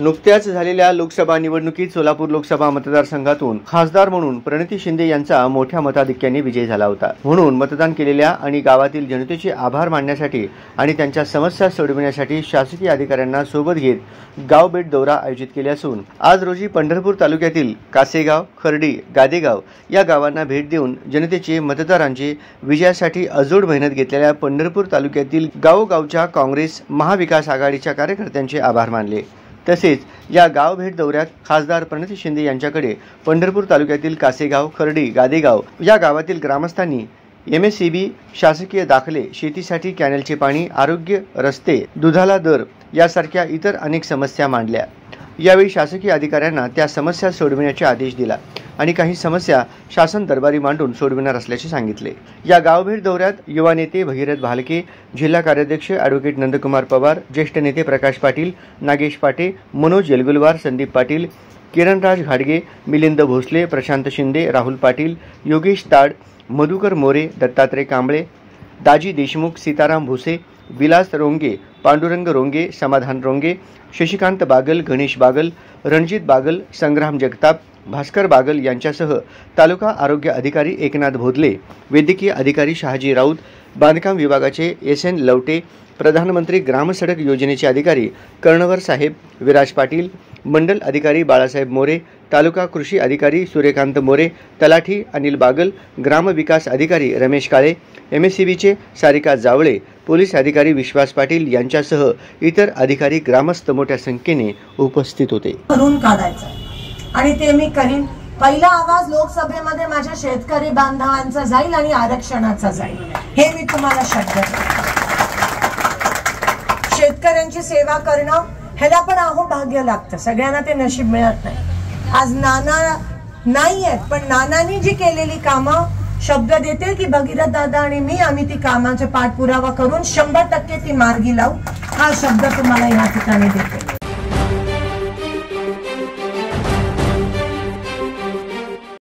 नुकत्याच झालेल्या लोकसभा निवडणुकीत सोलापूर लोकसभा मतदारसंघातून खासदार म्हणून प्रणिती शिंदे यांचा मोठ्या मताधिक्याने विजय झाला होता। म्हणून मतदान केलेल्या आणि गावातील जनतेचे आभार मानण्यासाठी आणि त्यांच्या समस्या सोडविण्यासाठी शासकीय अधिकाऱ्यांना सोबत घेत गाव भेट दौरा आयोजित केले असून आज रोजी पंढरपूर तालुक्यातील कासेगाव, खर्डी, गादेगाव या गावांना भेट देऊन जनतेचे मतदारांचे विजयासाठी अजोड मेहनत घेतलेल्या पंढरपूर तालुक्यातील गावोगावच्या काँग्रेस महाविकास आघाडीच्या कार्यकर्त्यांचे आभार मानले। तसेच या गाव भेट दौऱ्यात खासदार प्रणिती शिंदे यांच्याकडे पंढरपूर तालुक्यातील कासेगाव, खर्डी, गादेगाव या गावातील ग्रामस्थांनी MSCB, शासकीय दाखले, शेतीसाठी कॅनेलचे पाणी, आरोग्य, रस्ते, दुधाला दर यासारख्या इतर अनेक समस्या मांडल्या। यावेळी शासकीय अधिकाऱ्यांना त्या समस्या सोडविण्याचे आदेश दिला आणि काही समस्या शासन दरबारी मांडून सोडविणार असल्याचे सांगितले। या गावभेट दौऱ्यात युवा नेते भगीरथ भालके, जिल्हा कार्याध्यक्ष ॲडव्होकेट नंदकुमार पवार, ज्येष्ठ नेते प्रकाश पाटील, नागेश पाटे, मनोज येलगुलवार, संदीप पाटील, किरणराज घाडगे, मिलिंद भोसले, प्रशांत शिंदे, राहुल पाटील, योगेश ताड, मधुकर मोरे, दत्तात्रय कांबळे, दाजी देशमुख, सीताराम भुसे, विलास रोंगे, पांडुरंग रोंगे, समाधान रोंगे, शशिकांत बागल, गणेश बागल, रणजित बागल, संग्राम जगताप, भास्कर बागल यांच्यासह तालुका आरोग्य अधिकारी एकनाथ भोदले, वैद्यकीय अधिकारी शहाजी राऊत, बांधकाम विभागाचे SN लवटे, प्रधानमंत्री ग्रामसडक योजनेचे अधिकारी कर्णवर साहेब, विराज पाटील, मंडल अधिकारी बाळासाहेब मोरे, तालुका कृषी अधिकारी सूर्यकांत मोरे, तलाठी अनिल बागल, ग्रामविकास अधिकारी रमेश काळे, MSCBचे सारिका जावळे, पोलीस अधिकारी विश्वास पाटील यांच्यासह इतर अधिकारी ग्रामस्थ मोठ्या संख्येने उपस्थित होते। आणि ते मी करीन। पहिला आवाज लोकसभेमध्ये माझ्या शेतकरी बांधवांचा जाईल आणि आरक्षणाचा जाईल, हे मी तुम्हाला शब्द देतो। शेतकऱ्यांची सेवा करणं ह्याला पण भाग्य लागतं, सगळ्यांना ते नशीब मिळत नाही। आज नाना नाही आहेत, पण नानांनी जी केलेली कामं शब्द देते की भगीरथ दादा आणि मी आम्ही ती कामांचा पाठपुरावा करून 100% ती मार्गी लावू, हा शब्द तुम्हाला या ठिकाणी देते।